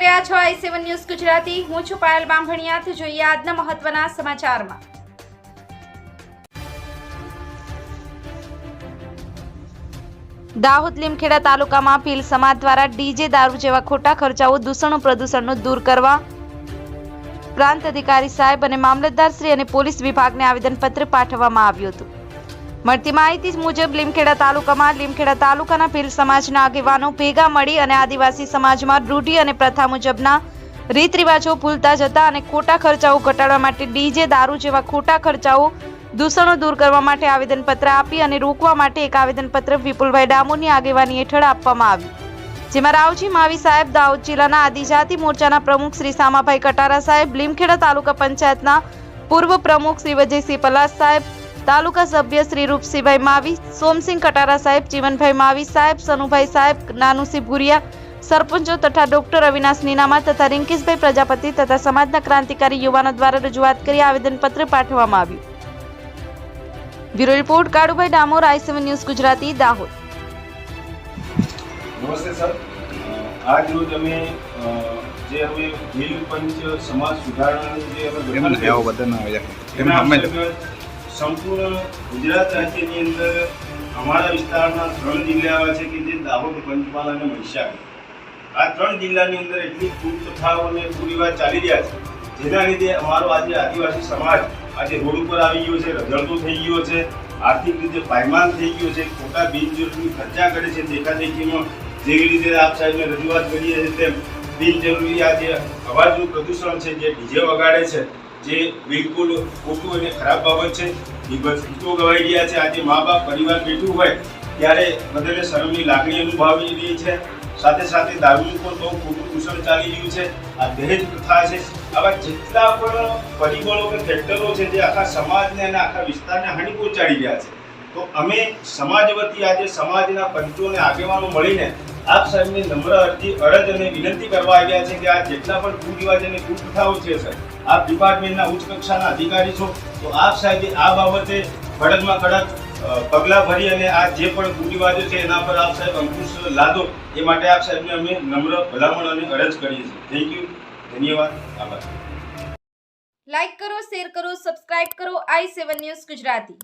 રહ્યા છો i7 news Gujarati. હું છું પાયલ બામભણિયા। જોઈએ આજના મહત્વના સમાચારમાં। દાહોદ લીમખેડા તાલુકામાં ભીલ સમાજ દ્વારા ડીજે દારૂ જેવા ખોટા ખર્ચાઓ દૂષણો પ્રદૂષણનો દૂર કરવા પ્રાંત અધિકારી સાહેબ અને મામલતદાર શ્રી અને પોલીસ વિભાગને આવેદનપત્ર પાઠવવામાં આવ્યું હતું। મળતી માહિતી મુજબ લીમખેડા તાલુકાના ભીલ સમાજના આગેવાનો ભેગા મળી અને આદિવાસી સમાજમાં રૂઢિ અને પ્રથા મુજબના રીત રિવાજો ભૂલતા જતા અને ખોટા ખર્ચાઓ ઘટાડવા માટે ડીજે દારૂ જેવા ખોટા ખર્ચાઓ દૂષણો દૂર કરવા માટે આવેદનપત્ર આપી અને રોકવા માટે એક આવેદનપત્ર વિપુલભાઈ ડામોરની આગેવાની હેઠળ આપવામાં આવ્યું। જેમાં રાવજી માવી સાહેબ, દાહોદ જિલ્લાના આદિજાતિ મોરચાના પ્રમુખ શ્રી સામાભાઈ કટારા સાહેબ, લીમખેડા તાલુકા પંચાયતના પૂર્વ પ્રમુખ શ્રી વિજયસિંહ પલાસ સાહેબ, તાલુકા સભ્ય શ્રી રૂપસિંહભાઈ માવી, સોમસિંહ કટારા સાહેબ, જીવનભાઈ માવી સાહેબ, સનુભાઈ સાહેબ, નાનુસિંહ ભુરિયા, સરપંચો તથા ડોક્ટર અવિનાશ નીનામા તથા રિંકેશભાઈ પ્રજાપતિ તથા સમાજના ક્રાંતિકારી યુવાનો દ્વારા રજૂઆત કરી આવેદનપત્ર પાઠવવામાં આવ્યું। Bureau report Kalubhai Damor, i7 news Gujarati, Dahod. નમસ્તે સર, આજ રોજ અમે ભીલ પંચ સમાજ સુધારણાની સંપૂર્ણ ગુજરાત રાજ્યની અંદર અમારા વિસ્તારના 3 જિલ્લા એવા છે કે જે દાહોદ, પંચમહાલ અને મહીસાગર, આ 3 જિલ્લાની અંદર એટલી કુપ્રથાઓ અને કુરિવાજ ચાલી રહ્યા છે, જેના લીધે અમારો આજે આદિવાસી સમાજ આજે રોડ ઉપર આવી ગયો છે, રઝળતો થઈ ગયો છે, આર્થિક રીતે પાયમાલ થઈ ગયો છે, ખોટા બિનજરૂરી ખર્ચા કરે છે। દેખાદેખીમાં જેવી રીતે આપ સાહેબને રજૂઆત કરીએ છીએ તેમ બિનજરૂરી આ જે અવાજનું પ્રદૂષણ છે, જે ડીજે વગાડે છે, જે બિલકુલ ખોટું અને ખરાબ બાબત છે। ગીતો ગવાઈ રહ્યા છે। આજે મા બાપ પરિવાર બેઠું હોય ત્યારે બધાને શરમની લાગણી અનુભવી રહી છે। સાથે સાથે દારૂનું પણ બહુ ખોટું દૂષણ ચાલી રહ્યું છે। આ દહેજ પ્રથા છે। આવા જેટલા પણ પરિબળો કે ફેક્ટરો છે જે આખા સમાજને અને આખા વિસ્તારને હાનિ પહોંચાડી રહ્યા છે, તો અમે સમાજ વતી આજે સમાજના પંચોને આગેવાનો મળીને આપ સાહેબને નમ્ર અરજ અને વિનંતી કરવા આવ્યા છે કે આ જેટલા પણ કુરિવાજ અને કુપ્રથાઓ છે સર, આપ ડિપાર્ટમેન્ટના ઉચ્ચ કક્ષાના અધિકારી છો, તો આપ સાહેબે આ બાબતે કડકમાં કડક પગલાં ભરી અને આ જે પણ કુરિવાજો છે એના પર આપ સાહેબ અંકુશ લાદો, એ માટે આપ સાહેબને અમે નમ્ર ભલામણ અને અરજ કરીએ છીએ। થેન્ક યુ, ધન્યવાદ, આભાર। લાઈક કરો, શેર કરો, સબસ્ક્રાઇબ કરો i7 ન્યૂઝ ગુજરાતી।